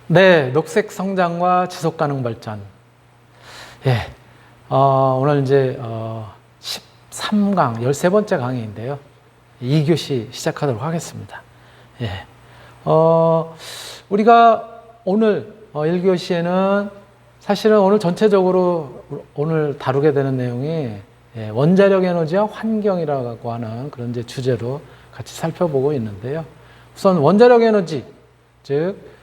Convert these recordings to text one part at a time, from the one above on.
네, 녹색 성장과 지속 가능 발전. 예, 오늘 이제 13강, 13번째 강의인데요. 2교시 시작하도록 하겠습니다. 예, 우리가 오늘 1교시에는 사실은 오늘 전체적으로 오늘 다루게 되는 내용이 원자력 에너지와 환경이라고 하는 그런 이제 주제로 같이 살펴보고 있는데요. 우선 원자력 에너지, 즉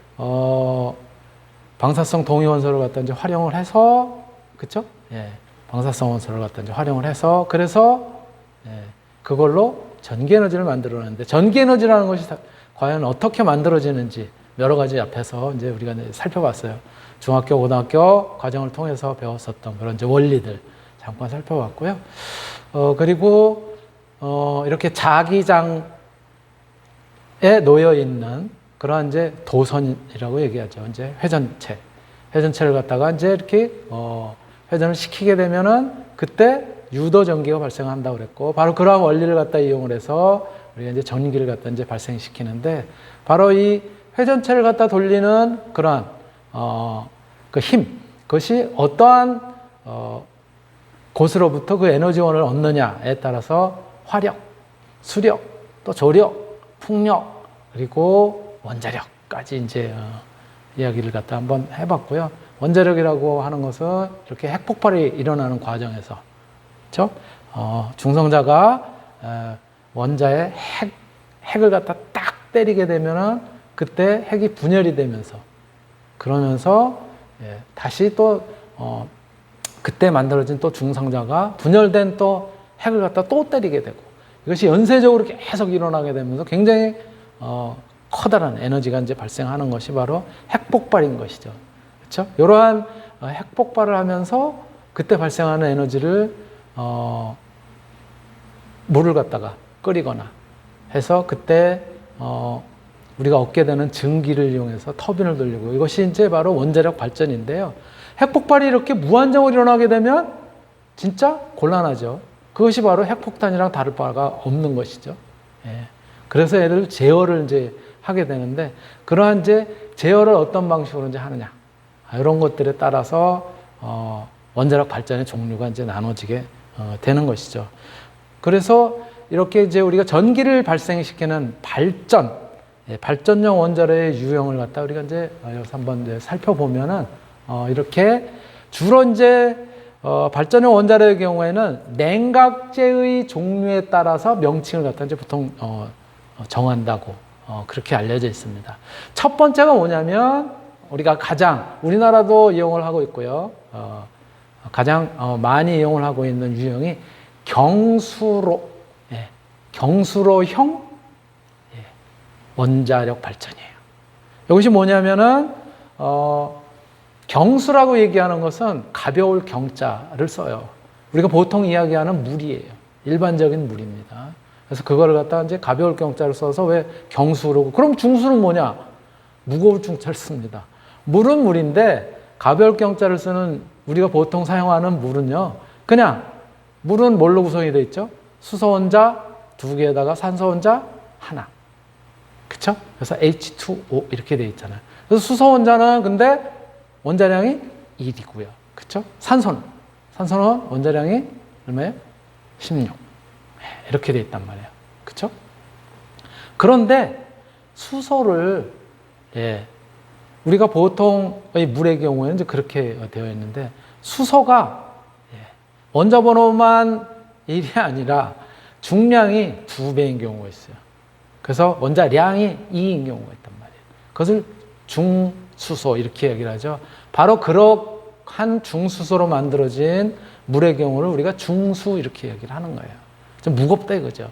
방사성 동위 원소를 갖다 이제 활용을 해서, 그쵸? 예, 방사성 원소를 갖다 이제 활용을 해서, 그래서 그걸로 전기 에너지를 만들어내는데, 전기 에너지라는 것이 과연 어떻게 만들어지는지 여러 가지 앞에서 이제 우리가 이제 살펴봤어요. 중학교, 고등학교 과정을 통해서 배웠었던 그런 이제 원리들 잠깐 살펴봤고요. 그리고 이렇게 자기장에 놓여 있는 그러한 이제 도선이라고 얘기하죠. 이제 회전체를 갖다가 이제 이렇게 회전을 시키게 되면은 그때 유도 전기가 발생한다고 그랬고, 바로 그러한 원리를 갖다 이용을 해서 우리가 이제 전기를 갖다 이제 발생시키는데, 바로 이 회전체를 갖다 돌리는 그러한 그 힘, 그것이 어떠한 곳으로부터 그 에너지원을 얻느냐에 따라서 화력, 수력, 또 조력, 풍력, 그리고 원자력까지 이제 이야기를 갖다 한번 해봤고요. 원자력이라고 하는 것은 이렇게 핵폭발이 일어나는 과정에서, 그렇죠? 중성자가 원자의 핵을 갖다 딱 때리게 되면은 그때 핵이 분열이 되면서, 그러면서 다시 또 그때 만들어진 또 중성자가 분열된 또 핵을 갖다 또 때리게 되고, 이것이 연쇄적으로 계속 일어나게 되면서 굉장히 커다란 에너지가 이제 발생하는 것이 바로 핵폭발인 것이죠. 그렇죠? 이러한 핵폭발을 하면서 그때 발생하는 에너지를 물을 갖다가 끓이거나 해서 그때 우리가 얻게 되는 증기를 이용해서 터빈을 돌리고, 이것이 이제 바로 원자력 발전인데요. 핵폭발이 이렇게 무한정으로 일어나게 되면 진짜 곤란하죠. 그것이 바로 핵폭탄이랑 다를 바가 없는 것이죠. 예. 그래서 얘를 제어를 이제 하게 되는데, 그러한 이제 제어를 어떤 방식으로 이제 하느냐, 이런 것들에 따라서 원자력 발전의 종류가 이제 나눠지게 되는 것이죠. 그래서 이렇게 이제 우리가 전기를 발생시키는 발전용 원자로의 유형을 갖다 우리가 이제 여기서 한번 이제 살펴보면은 이렇게 주로 이제 발전용 원자로의 경우에는 냉각제의 종류에 따라서 명칭을 갖다 이제 보통 정한다고 그렇게 알려져 있습니다. 첫 번째가 뭐냐면 우리가 가장 우리나라도 이용을 하고 있고요. 가장 많이 이용을 하고 있는 유형이 경수로형 원자력 발전이에요. 이것이 뭐냐면은 경수라고 얘기하는 것은 가벼울 경자를 써요. 우리가 보통 이야기하는 물이에요. 일반적인 물입니다. 그래서 그거를 갖다가 이제 가벼울 경자를 써서 왜 경수로, 그럼 중수는 뭐냐? 무거울 중자를 씁니다. 물은 물인데 가벼울 경자를 쓰는 우리가 보통 사용하는 물은요, 그냥 물은 뭘로 구성이 되어 있죠? 수소 원자 2개에다가 산소 원자 하나. 그쵸? 그래서 H2O 이렇게 되어 있잖아요. 그래서 수소 원자는 근데 원자량이 1이고요. 그쵸? 산소는 원자량이 얼마예요? 16. 이렇게 되어 있단 말이에요. 그쵸? 그런데 수소를, 우리가 보통 물의 경우에는 이제 그렇게 되어 있는데, 수소가 원자 번호만 1이 아니라 중량이 2배인 경우가 있어요. 그래서 원자량이 2인 경우가 있단 말이에요. 그것을 중수소 이렇게 얘기를 하죠. 바로 그러한 중수소로 만들어진 물의 경우를 우리가 중수 이렇게 얘기를 하는 거예요. 좀 무겁다 이거죠.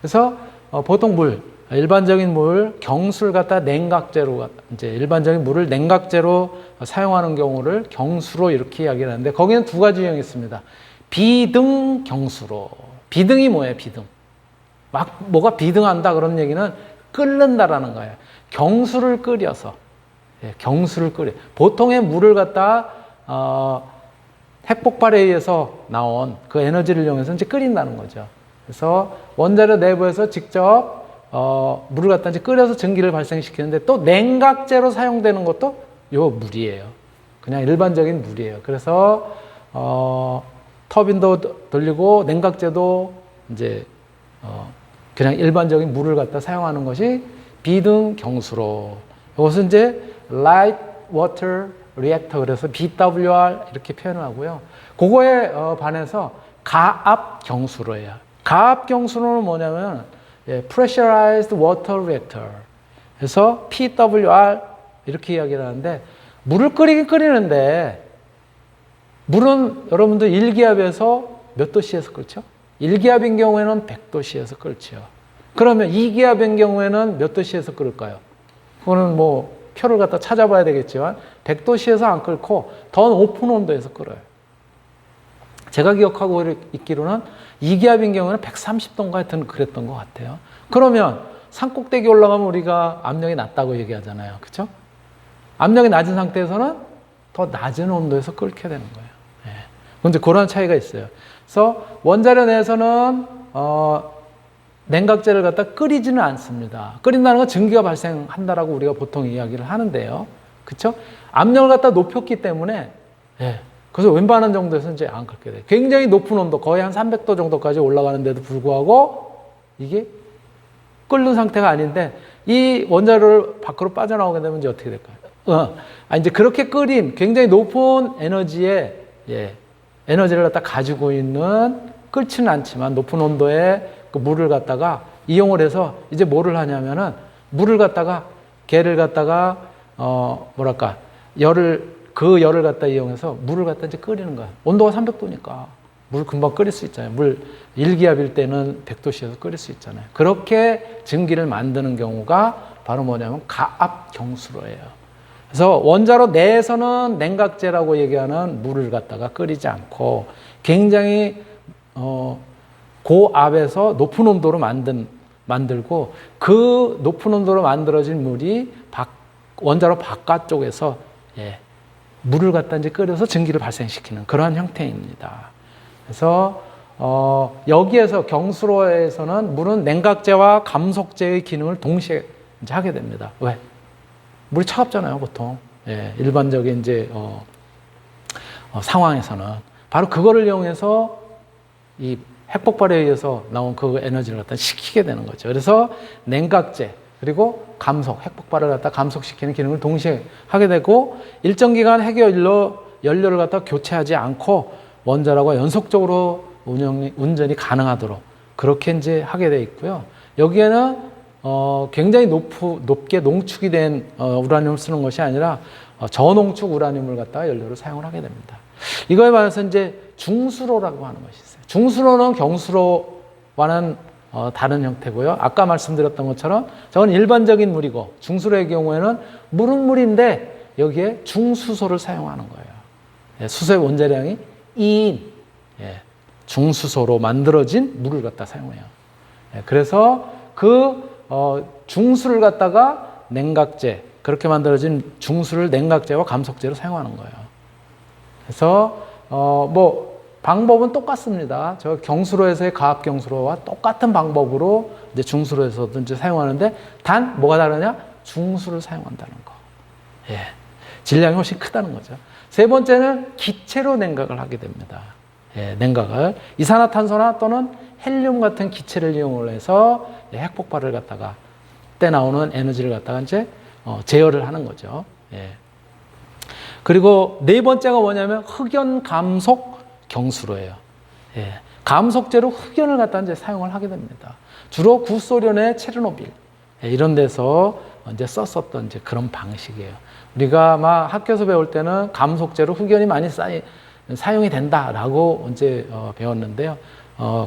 그래서 보통 일반적인 물, 경수를 갖다 냉각제로, 이제 일반적인 물을 냉각제로 사용하는 경우를 경수로 이렇게 이야기를 하는데, 거기는 두 가지 유형이 있습니다. 비등 경수로. 비등이 뭐예요? 비등. 뭐가 비등한다 그런 얘기는 끓는다라는 거예요. 경수를 끓여서, 보통의 물을 갖다 핵폭발에 의해서 나온 그 에너지를 이용해서 이제 끓인다는 거죠. 그래서 원자력 내부에서 직접 물을 갖다 이제 끓여서 전기를 발생시키는데 또 냉각제로 사용되는 것도 요 물이에요. 그냥 일반적인 물이에요. 그래서 터빈도 돌리고 냉각제도 이제 그냥 일반적인 물을 갖다 사용하는 것이 비등 경수로. 이것은 이제 Light Water Reactor 그래서 BWR 이렇게 표현을 하고요. 그거에 반해서 가압 경수로예요. 가압 경수로는 뭐냐면 Pressurized Water Reactor. 그래서 PWR 이렇게 이야기를 하는데 물을 끓이긴 끓이는데 물은 여러분들 1기압에서 몇 도씨에서 끓죠? 1기압인 경우에는 100도씨에서 끓죠. 그러면 2기압인 경우에는 몇 도씨에서 끓을까요? 그거는 뭐 표를 갖다 찾아봐야 되겠지만 100도씨에서 안 끓고 더 높은 온도에서 끓어요. 제가 기억하고 있기로는 2기압인 경우는 130도인가 하여튼 그랬던 것 같아요. 그러면 산꼭대기 올라가면 우리가 압력이 낮다고 얘기하잖아요. 그렇죠? 압력이 낮은 상태에서는 더 낮은 온도에서 끓게 되는 거예요. 근데 그런 차이가 있어요. 그래서 원자력 내에서는 냉각제를 갖다 끓이지는 않습니다. 끓인다는 건 증기가 발생한다라고 우리가 보통 이야기를 하는데요. 그렇죠? 압력을 갖다 높였기 때문에 그래서 웬만한 정도에서 이제 안 끓게 돼요. 굉장히 높은 온도, 거의 한 300도 정도까지 올라가는데도 불구하고 이게 끓는 상태가 아닌데 이 원자를 밖으로 빠져나오게 되면 이제 어떻게 될까요? 이제 그렇게 끓인 굉장히 높은 에너지의 에너지를 갖다 가지고 있는 끓지는 않지만 높은 온도의 그 물을 갖다가 이용을 해서 이제 뭐를 하냐면은 물을 갖다가 개를 갖다가 그 열을 갖다 이용해서 물을 갖다 이제 끓이는 거야. 온도가 300도니까 물 금방 끓일 수 있잖아요. 물 1기압일 때는 100도씨에서 끓일 수 있잖아요. 그렇게 증기를 만드는 경우가 바로 뭐냐면 가압 경수로예요. 그래서 원자로 내에서는 냉각제라고 얘기하는 물을 갖다가 끓이지 않고 굉장히 고압에서 높은 온도로 만들고 그 높은 온도로 만들어진 물이 원자로 바깥쪽에서 물을 갖다 이제 끓여서 증기를 발생시키는 그러한 형태입니다. 그래서 여기에서 경수로에서는 물은 냉각제와 감속제의 기능을 동시에 이제 하게 됩니다. 왜? 물이 차갑잖아요, 보통. 일반적인 이제 상황에서는 바로 그거를 이용해서 이 핵폭발에 의해서 나온 그 에너지를 갖다 식히게 되는 거죠. 그래서 냉각제 그리고 감속, 핵폭발을 갖다 감속시키는 기능을 동시에 하게 되고 일정 기간 연료를 갖다 교체하지 않고 원자로가 연속적으로 운전이 가능하도록 그렇게 이제 하게 돼 있고요. 여기에는 굉장히 높게 농축이 된 우라늄을 쓰는 것이 아니라 저농축 우라늄을 갖다가 연료로 사용을 하게 됩니다. 이거에 반해서 이제 중수로라고 하는 것이 있어요. 중수로는 경수로와는 다른 형태고요. 아까 말씀드렸던 것처럼 저건 일반적인 물이고 중수로의 경우에는 물은 물인데 여기에 중수소를 사용하는 거예요. 수소의 원자량이 2인 중수소로 만들어진 물을 갖다 사용해요. 그래서 그 중수를 갖다가 냉각제, 그렇게 만들어진 중수를 냉각제와 감속제로 사용하는 거예요. 그래서 방법은 똑같습니다. 저 경수로에서의 가압 경수로와 똑같은 방법으로 이제 중수로에서도 이제 사용하는데 단 뭐가 다르냐? 중수를 사용한다는 거. 질량이 훨씬 크다는 거죠. 세 번째는 기체로 냉각을 하게 됩니다. 냉각을 이산화탄소나 또는 헬륨 같은 기체를 이용을 해서 핵폭발을 갖다가 때 나오는 에너지를 갖다가 이제 제어를 하는 거죠. 그리고 네 번째가 뭐냐면 흑연 감속 경수로예요. 감속제로 흑연을 갖다 이제 사용을 하게 됩니다. 주로 구소련의 체르노빌 이런 데서 이제 썼었던 이제 그런 방식이에요. 우리가 막 학교에서 배울 때는 감속제로 흑연이 많이 사용이 된다라고 이제 배웠는데요.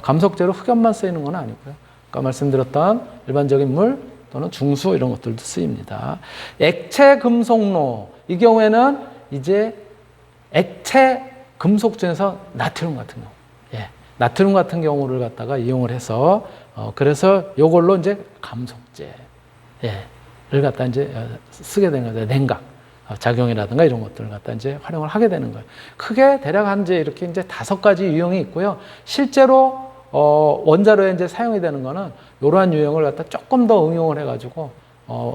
감속제로 흑연만 쓰이는 건 아니고요. 아까 말씀드렸던 일반적인 물 또는 중수 이런 것들도 쓰입니다. 액체 금속로 이 경우에는 이제 액체 금속 중에서 나트륨 같은 경우, 나트륨 같은 경우를 갖다가 이용을 해서 그래서 이걸로 이제 감속제를 갖다 이제 쓰게 되는 거죠. 냉각 작용이라든가 이런 것들을 갖다 이제 활용을 하게 되는 거예요. 크게 대략 한 이제 이렇게 이제 5가지 유형이 있고요. 실제로 원자로에 이제 사용이 되는 거는 이러한 유형을 갖다 조금 더 응용을 해가지고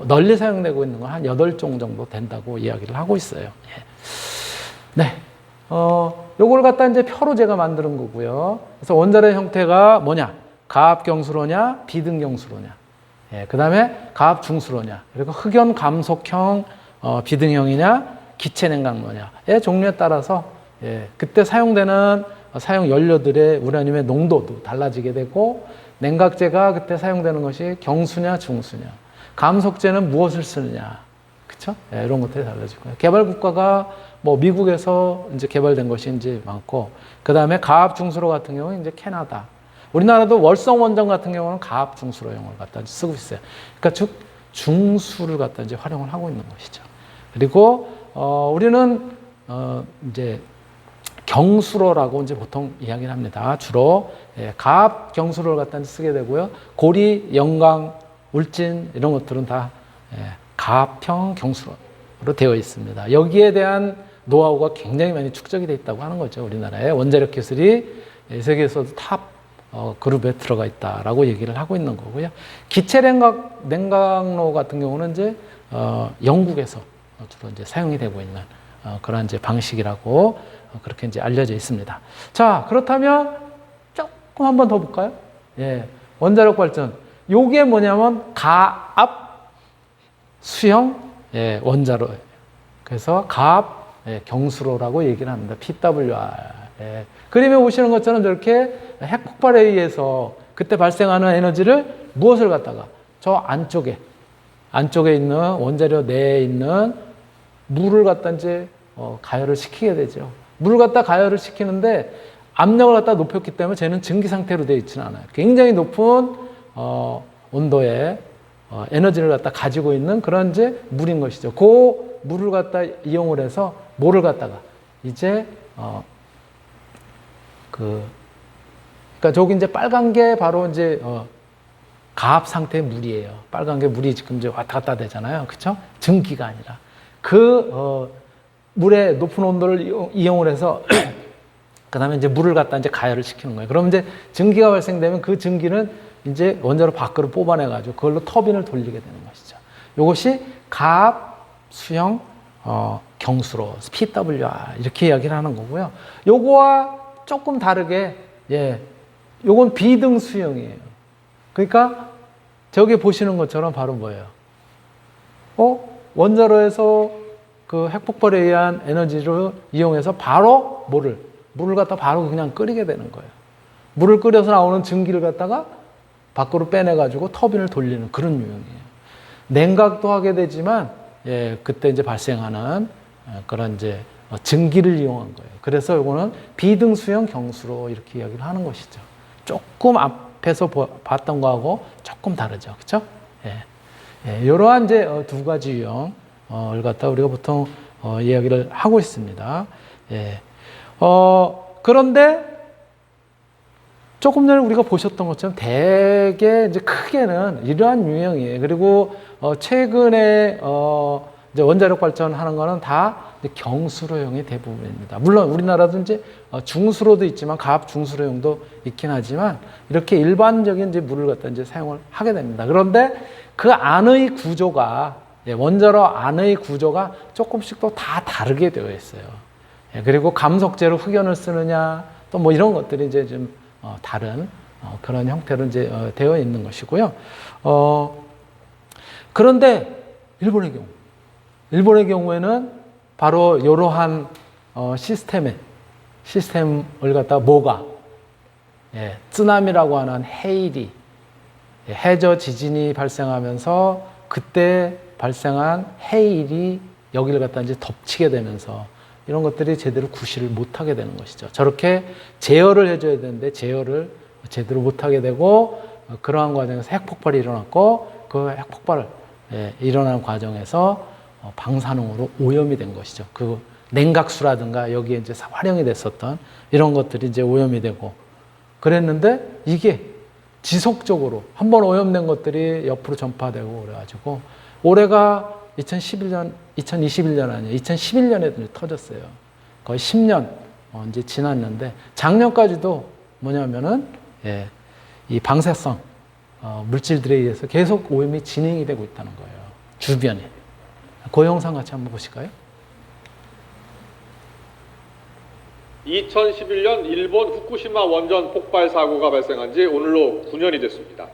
널리 사용되고 있는 건 한 8종 정도 된다고 이야기를 하고 있어요. 예. 네. 요걸 갖다 이제 표로 제가 만드는 거고요. 그래서 원자로의 형태가 뭐냐? 가압경수로냐? 비등경수로냐? 예. 그 다음에 가압중수로냐? 그리고 흑연 감속형 비등형이냐? 기체냉각로냐의 종류에 따라서 예. 그때 사용되는 사용 연료들의 우라늄의 농도도 달라지게 되고 냉각제가 그때 사용되는 것이 경수냐 중수냐 감속제는 무엇을 쓰느냐 그쵸? 예, 이런 것들이 달라지고요. 개발 국가가 뭐 미국에서 이제 개발된 것이 이제 많고 그 다음에 가압 중수로 같은 경우는 이제 캐나다 우리나라도 월성 원전 같은 경우는 가압 중수로용을 갖다 쓰고 있어요. 그러니까 즉 중수를 갖다 이제 활용을 하고 있는 것이죠. 그리고 우리는 이제 경수로라고 이제 보통 이야기를 합니다. 주로 가압 경수로를 갖다 쓰게 되고요. 고리, 영광, 울진 이런 것들은 다 가압형 경수로로 되어 있습니다. 여기에 대한 노하우가 굉장히 많이 축적이 되어 있다고 하는 거죠. 우리나라의 원자력 기술이 세계에서도 탑 그룹에 들어가 있다라고 얘기를 하고 있는 거고요. 기체 냉각로 같은 경우는 이제 영국에서 주로 이제 사용이 되고 있는 그런 이제 방식이라고 그렇게 이제 알려져 있습니다. 자, 그렇다면 조금 한번 더 볼까요? 예, 원자력 발전. 요게 뭐냐면 가압 수형 원자로예요. 그래서 가압 경수로라고 얘기를 합니다. PWR. 예. 그림에 보시는 것처럼 저렇게 핵폭발에 의해서 그때 발생하는 에너지를 무엇을 갖다가 저 안쪽에 있는 원자료 내에 있는 물을 갖다 이제 가열을 시키게 되죠. 물을 갖다 가열을 시키는데 압력을 갖다 높였기 때문에 쟤는 증기 상태로 되어 있지는 않아요. 굉장히 높은 온도의 에너지를 갖다 가지고 있는 그런 이제 물인 것이죠. 그 물을 갖다 이용을 해서 뭐를 갖다가 이제 그러니까 저기 이제 빨간 게 바로 이제 가압 상태의 물이에요. 빨간 게 물이 지금 이제 왔다 갔다 되잖아요. 그렇죠? 증기가 아니라 물의 높은 온도를 이용을 해서 그 다음에 이제 물을 갖다 이제 가열을 시키는 거예요. 그럼 이제 증기가 발생되면 그 증기는 이제 원자로 밖으로 뽑아내가지고 그걸로 터빈을 돌리게 되는 것이죠. 이것이 가압 수형 경수로 PWR 이렇게 이야기를 하는 거고요. 요거와 조금 다르게 요건 비등 수형이에요. 그러니까 저기 보시는 것처럼 바로 뭐예요? 원자로에서 그 핵폭발에 의한 에너지를 이용해서 바로 물을 갖다 바로 그냥 끓이게 되는 거예요. 물을 끓여서 나오는 증기를 갖다가 밖으로 빼내가지고 터빈을 돌리는 그런 유형이에요. 냉각도 하게 되지만, 그때 이제 발생하는 그런 이제 증기를 이용한 거예요. 그래서 이거는 비등수형 경수로 이렇게 이야기를 하는 것이죠. 조금 앞에서 봤던 거하고 조금 다르죠. 그렇죠? 이러한 이제 두 가지 유형을 갖다 우리가 보통 이야기를 하고 있습니다. 그런데 조금 전에 우리가 보셨던 것처럼 대개 이제 크게는 이러한 유형이에요. 그리고 최근에 이제 원자력 발전하는 거는 다 경수로형이 대부분입니다. 물론 우리나라도 이제 중수로도 있지만 가압 중수로형도 있긴 하지만 이렇게 일반적인 이제 물을 갖다 이제 사용을 하게 됩니다. 그런데 그 안의 구조가 원자로 안의 구조가 조금씩 또 다 다르게 되어 있어요. 그리고 감속제로 흑연을 쓰느냐 또 뭐 이런 것들이 이제 좀 다른 그런 형태로 이제 되어 있는 것이고요. 그런데 일본의 경우에는 바로 이러한 시스템을 갖다가 뭐가 쓰나미라고 하는 해일이 해저 지진이 발생하면서 그때 발생한 해일이 여기를 갖다 이제 덮치게 되면서 이런 것들이 제대로 구실을 못하게 되는 것이죠. 저렇게 제어를 해줘야 되는데 제어를 제대로 못하게 되고 그러한 과정에서 핵폭발이 일어났고 그 핵폭발 일어나는 과정에서 방사능으로 오염이 된 것이죠. 그 냉각수라든가 여기에 이제 활용이 됐었던 이런 것들이 이제 오염이 되고 그랬는데 이게 지속적으로 한번 오염된 것들이 옆으로 전파되고 그래가지고 올해가 2021년 아니에요. 2011년에 터졌어요. 거의 10년 이제 지났는데 작년까지도 뭐냐면은 예, 이 방사성 물질들에 의해서 계속 오염이 진행이 되고 있다는 거예요. 주변에. 그 영상 같이 한번 보실까요? 2011년 일본 후쿠시마 원전 폭발 사고가 발생한 지 오늘로 9년이 됐습니다.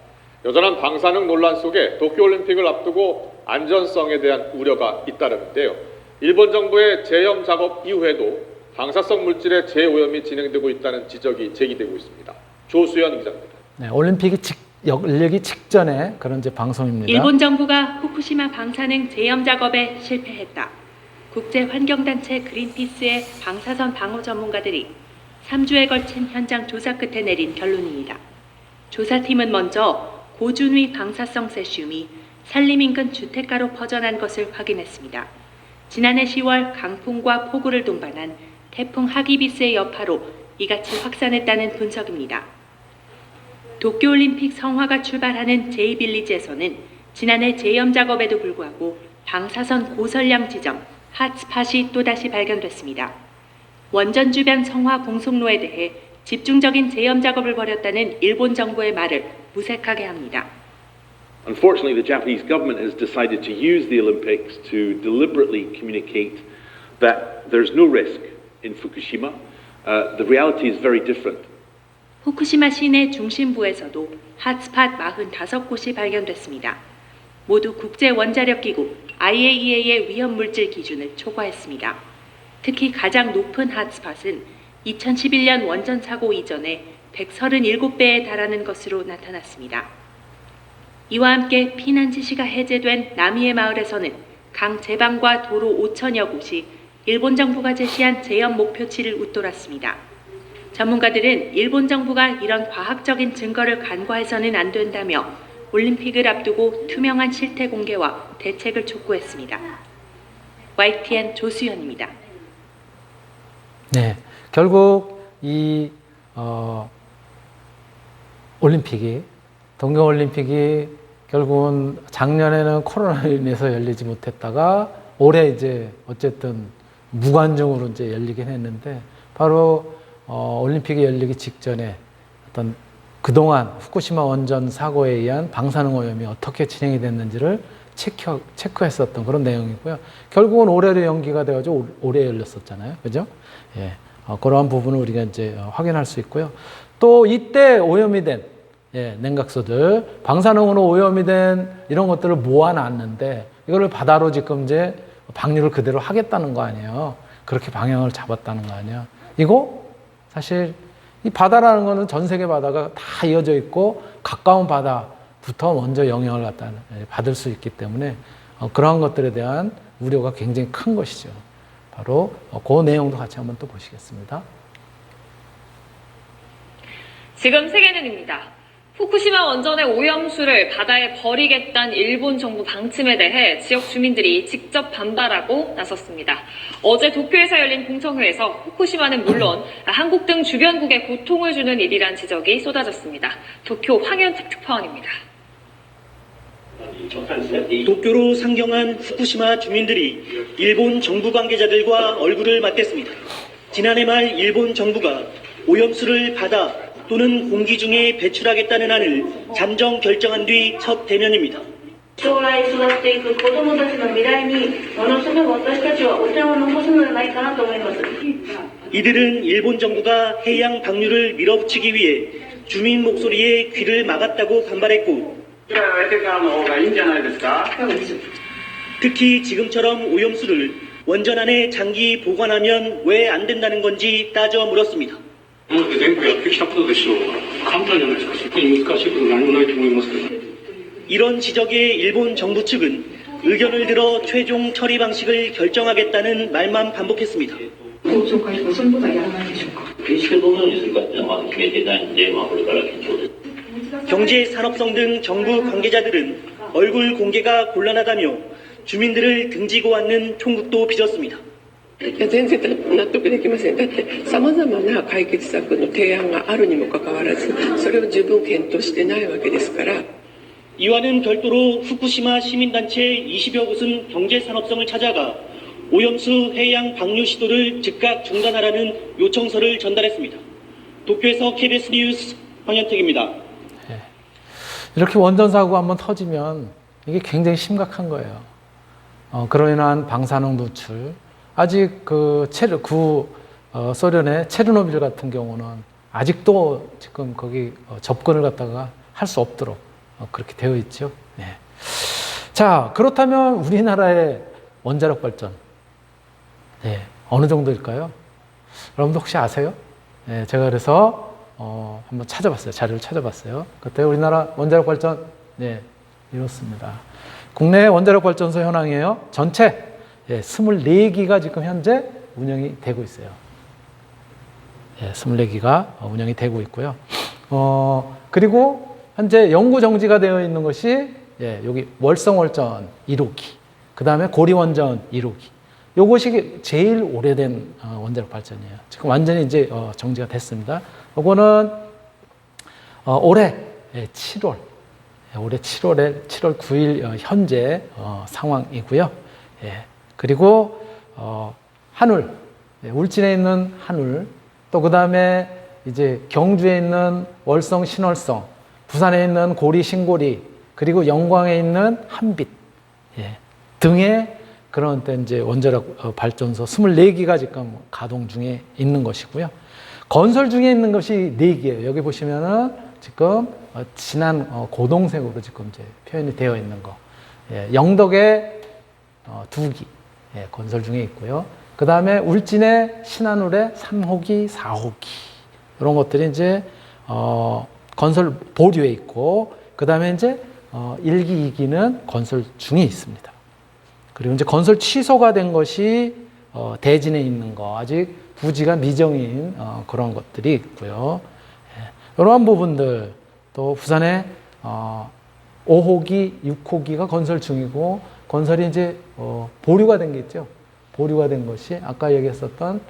여전한 방사능 논란 속에 도쿄올림픽을 앞두고 안전성에 대한 우려가 잇따르는데요. 일본 정부의 재염 작업 이후에도 방사성 물질의 재오염이 진행되고 있다는 지적이 제기되고 있습니다. 조수연 기자입니다. 네, 올림픽이 열리기 직전에 그런 이제 방송입니다. 일본 정부가 후쿠시마 방사능 재염 작업에 실패했다. 국제환경단체 그린피스의 방사선 방호 전문가들이 3주에 걸친 현장 조사 끝에 내린 결론입니다. 조사팀은 먼저 고준위 방사성 세슘이 산림 인근 주택가로 퍼져난 것을 확인했습니다. 지난해 10월 강풍과 폭우를 동반한 태풍 하기비스의 여파로 이같이 확산했다는 분석입니다. 도쿄올림픽 성화가 출발하는 제2빌리지에서는 지난해 재염 작업에도 불구하고 방사선 고설량 지점 핫스팟이 또다시 발견됐습니다. 원전 주변 성화 공송로에 대해 집중적인 재염 작업을 벌였다는 일본 정부의 말을 무색하게 합니다. Unfortunately, the Japanese government has decided to use the Olympics to deliberately communicate that there's no risk in Fukushima. The reality is very different. 후쿠시마 시내 중심부에서도 핫스팟 45곳이 발견됐습니다. 모두 국제원자력기구 IAEA의 위험물질 기준을 초과했습니다. 특히 가장 높은 핫스팟은 2011년 원전 사고 이전에 137배에 달하는 것으로 나타났습니다. 이와 함께 피난 지시가 해제된 나미에 마을에서는 강 제방과 도로 5천여 곳이 일본 정부가 제시한 재염 목표치를 웃돌았습니다. 전문가들은 일본 정부가 이런 과학적인 증거를 간과해서는 안 된다며 올림픽을 앞두고 투명한 실태 공개와 대책을 촉구했습니다. YTN 조수연입니다. 네, 결국 이 올림픽이 동계올림픽이 결국은 작년에는 코로나로 인해서 열리지 못했다가 올해 이제 어쨌든 무관중으로 이제 열리긴 했는데 바로 올림픽이 열리기 직전에 어떤 그동안 후쿠시마 원전 사고에 의한 방사능 오염이 어떻게 진행이 됐는지를 체크했었던 그런 내용이고요. 결국은 올해로 연기가 돼가지고 올해 열렸었잖아요. 그죠? 예. 그러한 부분을 우리가 이제 확인할 수 있고요. 또 이때 오염이 된 냉각수들, 방사능으로 오염이 된 이런 것들을 모아놨는데 이거를 바다로 지금 이제 방류를 그대로 하겠다는 거 아니에요. 그렇게 방향을 잡았다는 거 아니에요. 이거 사실 이 바다라는 거는 전 세계 바다가 다 이어져 있고 가까운 바다부터 먼저 영향을 받을 수 있기 때문에 그러한 것들에 대한 우려가 굉장히 큰 것이죠. 바로 그 내용도 같이 한번 또 보시겠습니다. 지금 세계는입니다. 후쿠시마 원전의 오염수를 바다에 버리겠다는 일본 정부 방침에 대해 지역 주민들이 직접 반발하고 나섰습니다. 어제 도쿄에서 열린 공청회에서 후쿠시마는 물론 한국 등 주변국에 고통을 주는 일이란 지적이 쏟아졌습니다. 도쿄 황현택 특파원입니다. 도쿄로 상경한 후쿠시마 주민들이 일본 정부 관계자들과 얼굴을 맞댔습니다. 지난해 말 일본 정부가 오염수를 바다 또는 공기 중에 배출하겠다는 안을 잠정 결정한 뒤 첫 대면입니다. 将来育っていく子どもたちの未来にものすごく私たちはお茶を残すのではないかなと思います。 이들은 일본 정부가 해양 방류를 밀어붙이기 위해 주민 목소리에 귀를 막았다고 반발했고 특히 지금처럼 오염수를 원전 안에 장기 보관하면 왜 안 된다는 건지 따져 물었습니다. 이런 지적에 일본 정부 측은 의견을 들어 최종 처리 방식을 결정하겠다는 말만 반복했습니다. 경제, 산업성 등 정부 관계자들은 얼굴 공개가 곤란하다며 주민들을 등지고 앉는 총국도 빚었습니다. 全然納得できません。だって様々な解決策の提案があるにもかかわらず、それを十分検討してないわけですから。 이와는 별도로 후쿠시마 시민단체 20여 곳은 경제산업성을 찾아가 오염수 해양 방류 시도를 즉각 중단하라는 요청서를 전달했습니다. 도쿄에서 KBS 뉴스 황현택입니다. 이렇게 원전 사고가 한번 터지면 이게 굉장히 심각한 거예요. 그로 인한 방사능 노출. 아직 소련의 체르노빌 같은 경우는 아직도 지금 거기 접근을 갖다가 할 수 없도록 그렇게 되어 있죠. 네. 자, 그렇다면 우리나라의 원자력 발전, 네, 어느 정도일까요? 여러분도 혹시 아세요? 네, 제가 그래서 한번 찾아봤어요. 자료를 찾아봤어요. 그때 우리나라 원자력 발전, 네, 이렇습니다. 국내 원자력 발전소 현황이에요. 전체 24기가 지금 현재 운영이 되고 있어요. 24기가 운영이 되고 있고요. 그리고 현재 영구 정지가 되어 있는 것이 여기 월성월전 1호기, 그 다음에 고리원전 1호기. 요것이 제일 오래된 원자력 발전이에요. 지금 완전히 이제 정지가 됐습니다. 요거는 올해 7월, 올해 7월 9일 현재 상황이고요. 그리고 한울, 울진에 있는 한울, 또 그 다음에 이제 경주에 있는 월성 신월성, 부산에 있는 고리 신고리, 그리고 영광에 있는 한빛 등의 그런 이제 원자력 발전소 24기가 지금 가동 중에 있는 것이고요. 건설 중에 있는 것이 4기예요. 여기 보시면은 지금 진한 고동색으로 지금 이제 표현이 되어 있는 거. 영덕에 2기 건설 중에 있고요. 그 다음에 울진의 신한울에 3호기, 4호기 이런 것들이 이제 건설 보류에 있고, 그 다음에 이제 1기, 2기는 건설 중에 있습니다. 그리고 이제 건설 취소가 된 것이 대진에 있는 거, 아직 부지가 미정인 그런 것들이 있고요. 이러한 부분들, 또 부산에 5호기, 6호기가 건설 중이고, 건설이 이제 보류가 된 게 있죠. 보류가 된 것이 아까 얘기했었던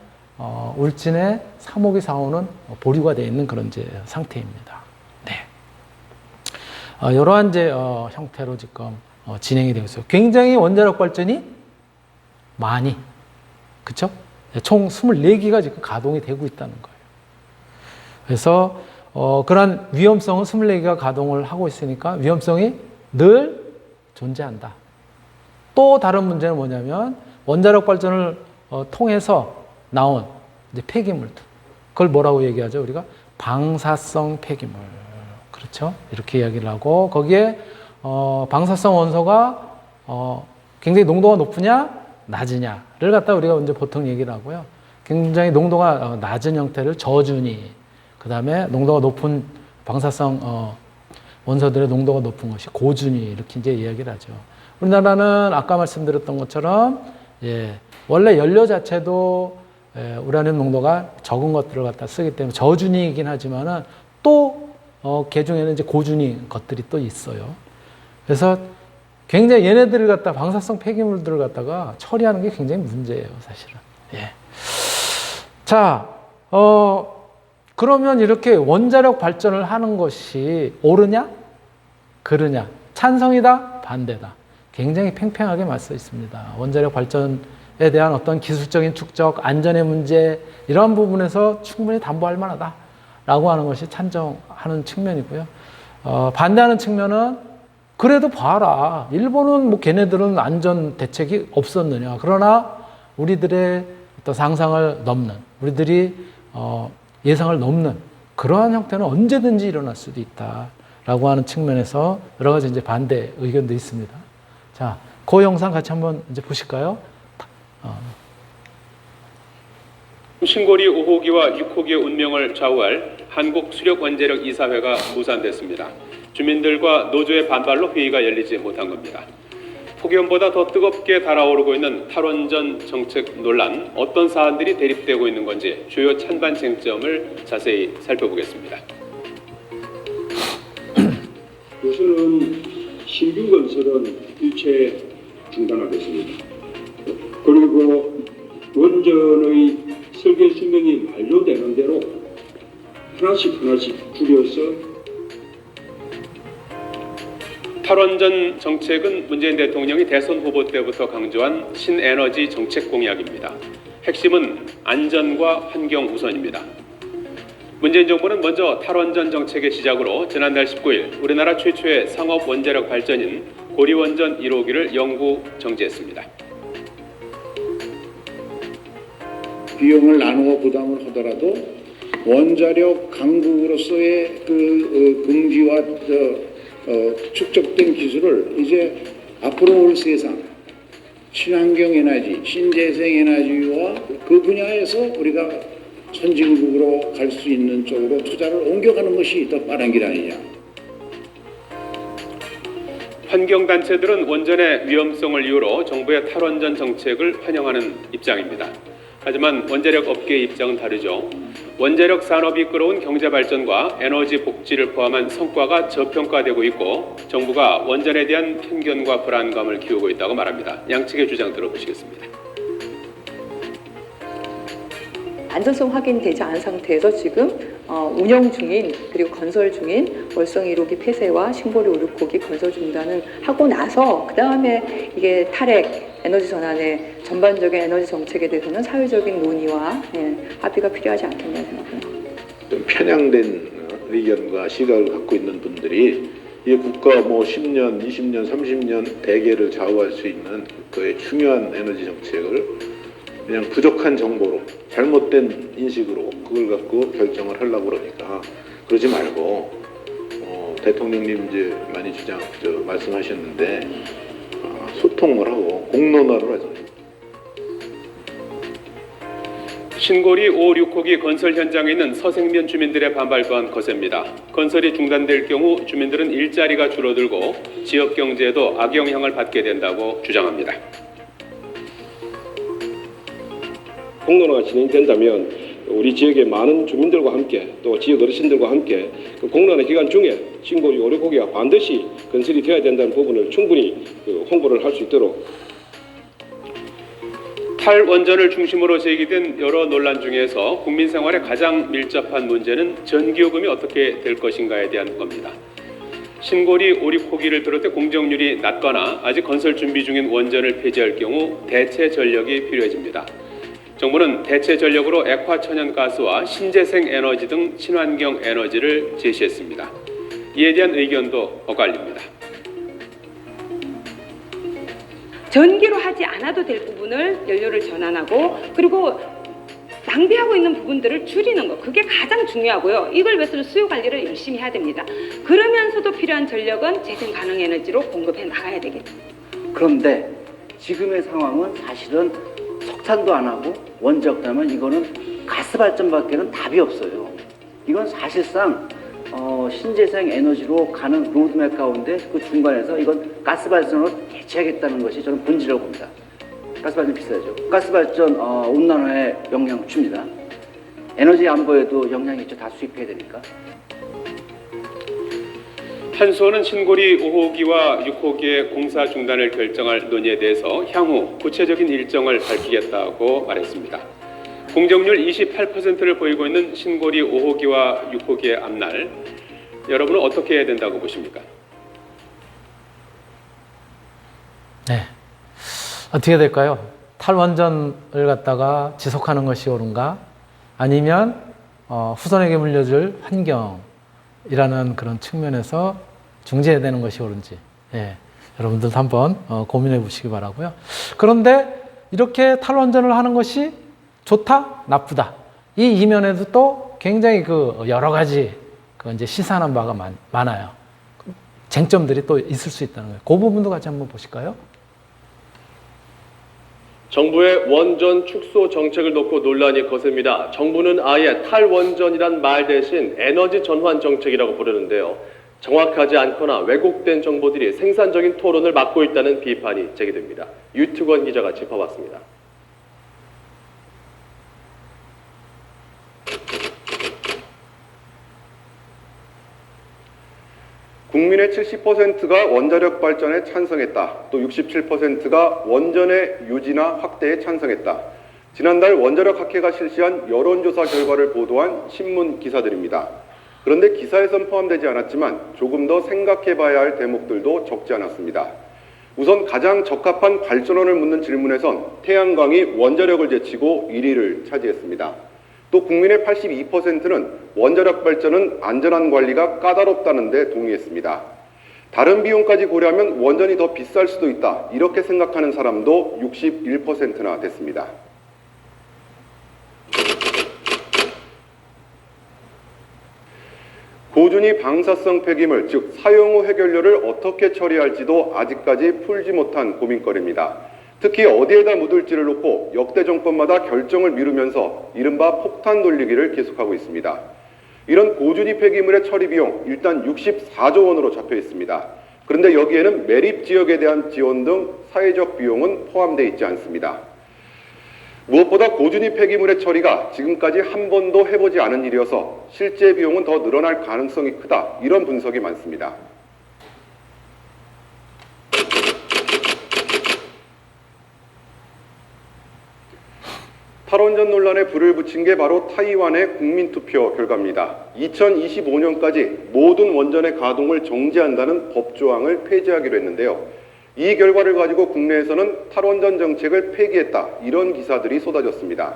울진의 3호기, 4호는 보류가 되어 있는 그런 이제 상태입니다. 네. 이러한 이제 형태로 지금 진행이 되고 있어요. 굉장히 원자력 발전이 많이, 그쵸? 총 24기가 지금 가동이 되고 있다는 거예요. 그래서 그러한 위험성은 24기가 가동을 하고 있으니까 위험성이 늘 존재한다. 또 다른 문제는 뭐냐면 원자력 발전을 통해서 나온 이제 폐기물들, 그걸 뭐라고 얘기하죠? 우리가 방사성 폐기물, 그렇죠? 이렇게 이야기를 하고, 거기에 방사성 원소가 굉장히 농도가 높으냐 낮으냐를 갖다 우리가 이제 보통 얘기를 하고요. 굉장히 농도가 낮은 형태를 저준위, 그 다음에 농도가 높은 방사성 원소들의 농도가 높은 것이 고준위, 이렇게 이제 이야기를 하죠. 우리나라는 아까 말씀드렸던 것처럼 원래 연료 자체도 우라늄 농도가 적은 것들을 갖다 쓰기 때문에 저준위이긴 하지만은 또 개중에는 이제 고준위 것들이 또 있어요. 그래서 굉장히 얘네들을 갖다 방사성 폐기물들을 갖다가 처리하는 게 굉장히 문제예요, 사실은. 자, 그러면 이렇게 원자력 발전을 하는 것이 옳으냐, 그르냐, 찬성이다, 반대다. 굉장히 팽팽하게 맞서 있습니다. 원자력 발전에 대한 어떤 기술적인 축적, 안전의 문제, 이런 부분에서 충분히 담보할 만하다라고 하는 것이 찬정하는 측면이고요. 반대하는 측면은 그래도 봐라. 일본은 뭐 걔네들은 안전 대책이 없었느냐. 그러나 우리들의 어떤 상상을 넘는, 우리들이 예상을 넘는 그러한 형태는 언제든지 일어날 수도 있다라고 하는 측면에서 여러 가지 이제 반대 의견도 있습니다. 자, 그 영상 같이 한번 이제 보실까요? 신고리 5호기와 6호기의 운명을 좌우할 한국수력원자력 이사회가 무산됐습니다. 주민들과 노조의 반발로 회의가 열리지 못한 겁니다. 폭염보다 더 뜨겁게 달아오르고 있는 탈원전 정책 논란, 어떤 사안들이 대립되고 있는 건지 주요 찬반 쟁점을 자세히 살펴보겠습니다. 우선은 신규 건설은 일체 중단하겠습니다. 그리고 원전의 설계 수명이 만료되는 대로 하나씩 줄여서 탈원전 정책은 문재인 대통령이 대선 후보 때부터 강조한 신에너지 정책 공약입니다. 핵심은 안전과 환경 우선입니다. 문재인 정부는 먼저 탈원전 정책의 시작으로 지난달 19일 우리나라 최초의 상업 원자력 발전인 고리원전 1호기를 영구 정지했습니다. 비용을 나누어 부담을 하더라도 원자력 강국으로서의 그 긍지와 축적된 기술을 이제 앞으로 올 세상 친환경 에너지, 신재생 에너지와 그 분야에서 우리가 선진국으로 갈 수 있는 쪽으로 투자를 옮겨가는 것이 더 빠른 길 아니냐. 환경단체들은 원전의 위험성을 이유로 정부의 탈원전 정책을 환영하는 입장입니다. 하지만 원자력 업계의 입장은 다르죠. 원자력 산업이 끌어온 경제 발전과 에너지 복지를 포함한 성과가 저평가되고 있고 정부가 원전에 대한 편견과 불안감을 키우고 있다고 말합니다. 양측의 주장 들어보시겠습니다. 안전성 확인되지 않은 상태에서 지금 운영 중인 그리고 건설 중인 월성 1호기 폐쇄와 신고리 569기 건설 중단을 하고 나서 그 다음에 이게 탈핵 에너지 전환의 전반적인 에너지 정책에 대해서는 사회적인 논의와 합의가 필요하지 않겠냐 생각합니다. 좀 편향된 의견과 시각을 갖고 있는 분들이 이 국가 뭐 10년, 20년, 30년 대계를 좌우할 수 있는 그의 중요한 에너지 정책을 그냥 부족한 정보로 잘못된 인식으로 그걸 갖고 결정을 하려고 그러니까 그러지 말고 대통령님 이제 많이 말씀하셨는데 소통을 하고 공론화를 하죠. 신고리 5, 6호기 건설 현장에 있는 서생면 주민들의 반발 또한 거셉니다. 건설이 중단될 경우 주민들은 일자리가 줄어들고 지역 경제에도 악영향을 받게 된다고 주장합니다. 공론화가 진행된다면 우리 지역의 많은 주민들과 함께 또 지역 어르신들과 함께 그 공론화 기간 중에 신고리 5, 6호기가 반드시 건설이 되어야 된다는 부분을 충분히 홍보를 할 수 있도록. 탈원전을 중심으로 제기된 여러 논란 중에서 국민 생활에 가장 밀접한 문제는 전기요금이 어떻게 될 것인가에 대한 겁니다. 신고리 5, 6호기를 비롯해 공정률이 낮거나 아직 건설 준비 중인 원전을 폐지할 경우 대체 전력이 필요해집니다. 정부는 대체 전력으로 액화천연가스와 신재생 에너지 등 친환경 에너지를 제시했습니다. 이에 대한 의견도 엇갈립니다. 전기로 하지 않아도 될 부분을 연료를 전환하고 그리고 낭비하고 있는 부분들을 줄이는 거 그게 가장 중요하고요. 이걸 위해서는 수요 관리를 열심히 해야 됩니다. 그러면서도 필요한 전력은 재생 가능 에너지로 공급해 나가야 되겠죠. 그런데 지금의 상황은 사실은 석탄도 안 하고 원자력도 하면 이거는 가스 발전밖에는 답이 없어요. 이건 사실상 신재생 에너지로 가는 로드맵 가운데 그 중간에서 이건 가스 발전으로 대체하겠다는 것이 저는 본질이라고 봅니다. 가스 발전 비싸죠. 가스 발전 온난화에 영향을 줍니다. 에너지 안보에도 영향이 있죠. 다 수입해야 되니까. 한수원은 신고리 5호기와 6호기의 공사 중단을 결정할 논의에 대해서 향후 구체적인 일정을 밝히겠다고 말했습니다. 공정률 28%를 보이고 있는 신고리 5호기와 6호기의 앞날, 여러분은 어떻게 해야 된다고 보십니까? 네, 어떻게 될까요? 탈원전을 갖다가 지속하는 것이 옳은가? 아니면 후손에게 물려줄 환경이라는 그런 측면에서 중재해야 되는 것이 옳은지, 여러분들도 한번 고민해 보시기 바라고요. 그런데 이렇게 탈원전을 하는 것이 좋다, 나쁘다. 이 이면에도 또 굉장히 여러 가지 이제 시사하는 바가 많아요. 쟁점들이 또 있을 수 있다는 거예요. 그 부분도 같이 한번 보실까요? 정부의 원전 축소 정책을 놓고 논란이 거셉니다. 정부는 아예 탈원전이란 말 대신 에너지 전환 정책이라고 부르는데요. 정확하지 않거나 왜곡된 정보들이 생산적인 토론을 막고 있다는 비판이 제기됩니다. 유튜건 기자가 짚어봤습니다. 국민의 70%가 원자력 발전에 찬성했다. 또 67%가 원전의 유지나 확대에 찬성했다. 지난달 원자력 학회가 실시한 여론조사 결과를 보도한 신문 기사들입니다. 그런데 기사에선 포함되지 않았지만 조금 더 생각해봐야 할 대목들도 적지 않았습니다. 우선 가장 적합한 발전원을 묻는 질문에선 태양광이 원자력을 제치고 1위를 차지했습니다. 또 국민의 82%는 원자력 발전은 안전한 관리가 까다롭다는 데 동의했습니다. 다른 비용까지 고려하면 원전이 더 비쌀 수도 있다. 이렇게 생각하는 사람도 61%나 됐습니다. 고준위 방사성 폐기물, 즉 사용 후 해결료를 어떻게 처리할지도 아직까지 풀지 못한 고민거리입니다. 특히 어디에다 묻을지를 놓고 역대 정권마다 결정을 미루면서 이른바 폭탄 돌리기를 계속하고 있습니다. 이런 고준위 폐기물의 처리 비용 일단 64조 원으로 잡혀 있습니다. 그런데 여기에는 매립 지역에 대한 지원 등 사회적 비용은 포함되어 있지 않습니다. 무엇보다 고준위 폐기물의 처리가 지금까지 한 번도 해보지 않은 일이어서 실제 비용은 더 늘어날 가능성이 크다. 이런 분석이 많습니다. 탈원전 논란에 불을 붙인 게 바로 타이완의 국민투표 결과입니다. 2025년까지 모든 원전의 가동을 정지한다는 법조항을 폐지하기로 했는데요. 이 결과를 가지고 국내에서는 탈원전 정책을 폐기했다. 이런 기사들이 쏟아졌습니다.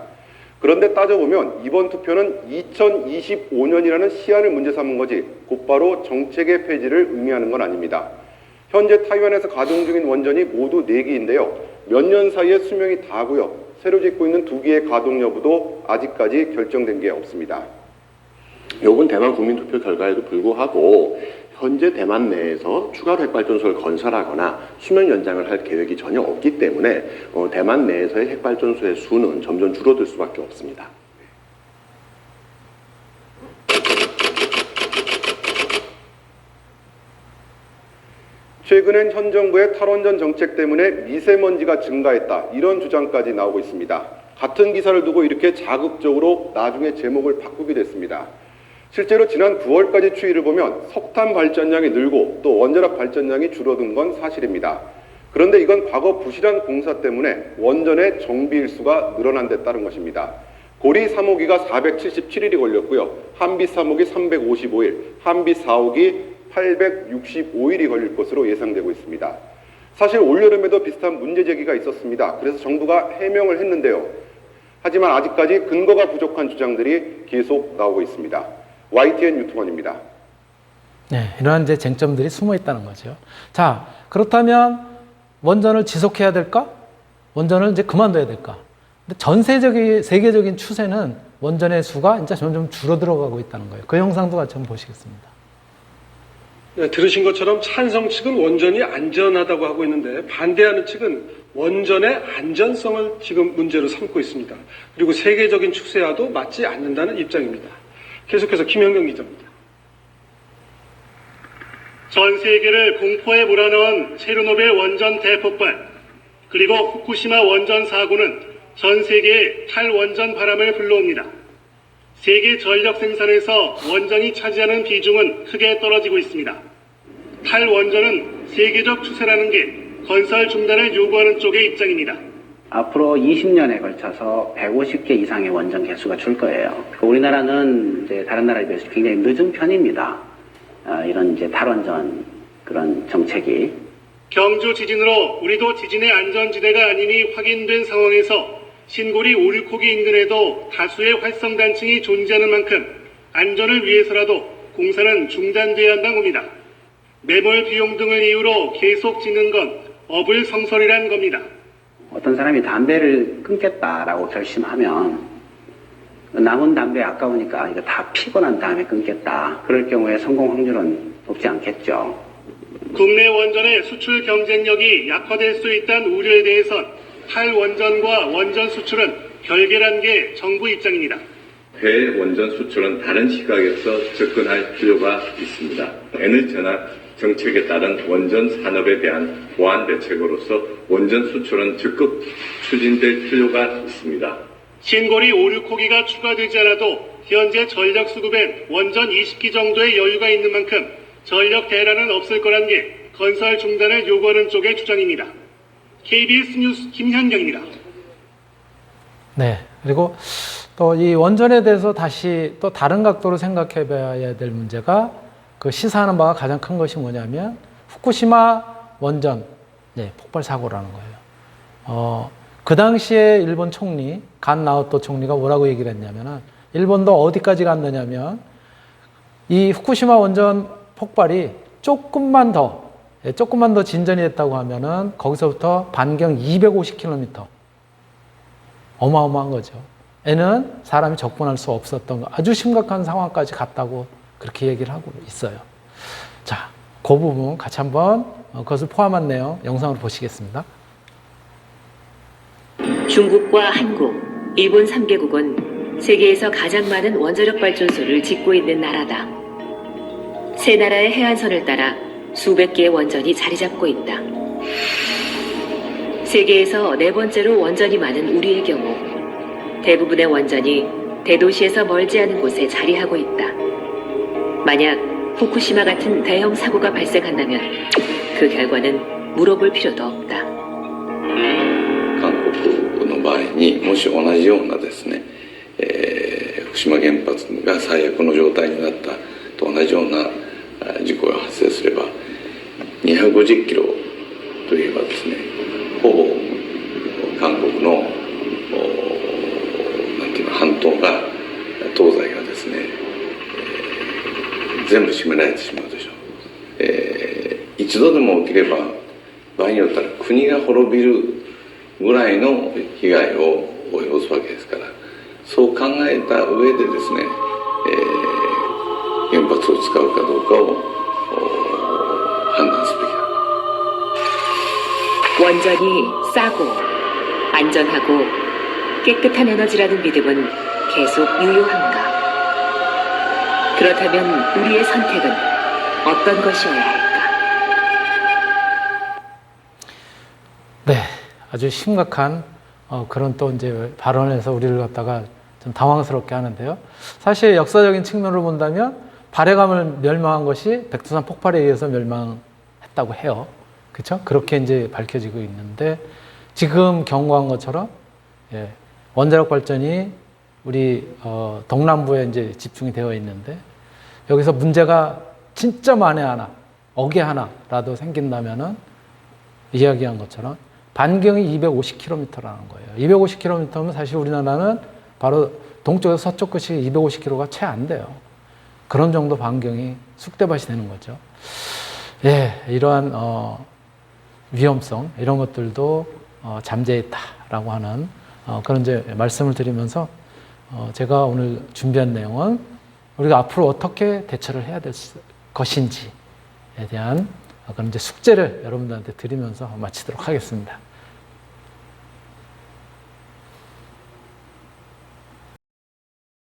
그런데 따져보면 이번 투표는 2025년이라는 시한을 문제 삼은 거지 곧바로 정책의 폐지를 의미하는 건 아닙니다. 현재 타이완에서 가동 중인 원전이 모두 4기인데요. 몇 년 사이에 수명이 다하고요. 새로 짓고 있는 2기의 가동 여부도 아직까지 결정된 게 없습니다. 이번 대만 국민투표 결과에도 불구하고 현재 대만 내에서 추가로 핵발전소를 건설하거나 수명 연장을 할 계획이 전혀 없기 때문에 대만 내에서의 핵발전소의 수는 점점 줄어들 수밖에 없습니다. 최근엔 현 정부의 탈원전 정책 때문에 미세먼지가 증가했다. 이런 주장까지 나오고 있습니다. 같은 기사를 두고 이렇게 자극적으로 나중에 제목을 바꾸기도 했습니다. 실제로 지난 9월까지 추이를 보면 석탄 발전량이 늘고 또 원자력 발전량이 줄어든 건 사실입니다. 그런데 이건 과거 부실한 공사 때문에 원전의 정비 일수가 늘어난 데 따른 것입니다. 고리 3호기가 477일이 걸렸고요. 한빛 3호기 355일, 한빛 4호기 865일이 걸릴 것으로 예상되고 있습니다. 사실 올여름에도 비슷한 문제 제기가 있었습니다. 그래서 정부가 해명을 했는데요. 하지만 아직까지 근거가 부족한 주장들이 계속 나오고 있습니다. YTN 유통원입니다. 네, 이러한 이제 쟁점들이 숨어 있다는 거죠. 자, 그렇다면 원전을 지속해야 될까? 원전을 이제 그만둬야 될까? 근데 세계적인 추세는 원전의 수가 이제 점점 줄어들어가고 있다는 거예요. 그 영상도 같이 한번 보시겠습니다. 네, 들으신 것처럼 찬성 측은 원전이 안전하다고 하고 있는데 반대하는 측은 원전의 안전성을 지금 문제로 삼고 있습니다. 그리고 세계적인 추세와도 맞지 않는다는 입장입니다. 계속해서 김현경 기자입니다. 전 세계를 공포에 몰아넣은 체르노빌 원전 대폭발, 그리고 후쿠시마 원전 사고는 전 세계에 탈원전 바람을 불러옵니다. 세계 전력 생산에서 원전이 차지하는 비중은 크게 떨어지고 있습니다. 탈원전은 세계적 추세라는 게 건설 중단을 요구하는 쪽의 입장입니다. 앞으로 20년에 걸쳐서 150개 이상의 원전 개수가 줄 거예요. 우리나라는 이제 다른 나라에 비해서 굉장히 늦은 편입니다. 이런 이제 탈원전 그런 정책이. 경주 지진으로 우리도 지진의 안전지대가 아님이 확인된 상황에서 신고리 오류코기 인근에도 다수의 활성단층이 존재하는 만큼 안전을 위해서라도 공사는 중단돼야 한다는 겁니다. 매몰 비용 등을 이유로 계속 짓는 건 어불성설이란 겁니다. 어떤 사람이 담배를 끊겠다라고 결심하면 남은 담배 아까우니까 이거 다 피고 난 다음에 끊겠다. 그럴 경우에 성공 확률은 높지 않겠죠. 국내 원전의 수출 경쟁력이 약화될 수 있다는 우려에 대해선 탈원전과 원전 수출은 별개란 게 정부 입장입니다. 해외 원전 수출은 다른 시각에서 접근할 필요가 있습니다. 에너지 전환 정책에 따른 원전 산업에 대한 보완 대책으로서 원전 수출은 적극 추진될 필요가 있습니다. 신고리 오류코기가 추가되지 않아도 현재 전력 수급엔 원전 20기 정도의 여유가 있는 만큼 전력 대란은 없을 거란 게 건설 중단을 요구하는 쪽의 주장입니다. KBS 뉴스 김현경입니다. 네, 그리고 또 이 원전에 대해서 다시 또 다른 각도로 생각해 봐야 될 문제가 그 시사하는 바가 가장 큰 것이 뭐냐면 후쿠시마 원전 폭발 사고라는 거예요. 그 당시에 일본 총리 간 나오토 총리가 뭐라고 얘기를 했냐면은 일본도 어디까지 갔느냐면 이 후쿠시마 원전 폭발이 조금만 더 진전이 됐다고 하면은 거기서부터 반경 250km. 어마어마한 거죠. 에는 사람이 접근할 수 없었던 거, 아주 심각한 상황까지 갔다고 그렇게 얘기를 하고 있어요. 자, 그 부분 같이 한번 그것을 포함한 내용 영상으로 보시겠습니다. 중국과 한국, 일본 3개국은 세계에서 가장 많은 원자력 발전소를 짓고 있는 나라다. 세 나라의 해안선을 따라 수백 개의 원전이 자리 잡고 있다. 세계에서 네 번째로 원전이 많은 우리의 경우 대부분의 원전이 대도시에서 멀지 않은 곳에 자리하고 있다. 만약 후쿠시마 같은 대형 사고가 발생한다면 그 결과는 물어볼 필요도 없다. 韓国の場合にもし同じようなですね、福島原発が最悪の状態になったと同じような事故が発生すれば250キロといえばですね、ほぼ韓国のなんていうの半島が東西がですね、全部占められてしまうでしょう。一度でも起きれば場合によったら国が滅びるぐらいの被害を及ぼすわけですから、そう考えた上でですね、原発を使うかどうかを判断すべきだ。 원전이 싸고 안전하고 깨끗한 에너지라는 믿음은 계속 유효한가? 그렇다면 우리의 선택은 어떤 것이어야 할까? 네, 아주 심각한 그런 또 이제 발언에서 우리를 갖다가 좀 당황스럽게 하는데요. 사실 역사적인 측면으로 본다면 발해감을 멸망한 것이 백두산 폭발에 의해서 멸망했다고 해요. 그렇죠? 그렇게 이제 밝혀지고 있는데 지금 경고한 것처럼 원자력 발전이 우리 동남부에 이제 집중이 되어 있는데 여기서 문제가 진짜 만에 하나, 억에 하나라도 생긴다면은 이야기한 것처럼 반경이 250km라는 거예요. 250km면 사실 우리나라는 바로 동쪽에서 서쪽 끝이 250km가 채 안 돼요. 그런 정도 반경이 쑥대밭이 되는 거죠. 예, 이러한 위험성 이런 것들도 잠재했다라고 하는 그런 이제 말씀을 드리면서 제가 오늘 준비한 내용은 우리가 앞으로 어떻게 대처를 해야 될 것인지에 대한 그런 이제 숙제를 여러분들한테 드리면서 마치도록 하겠습니다.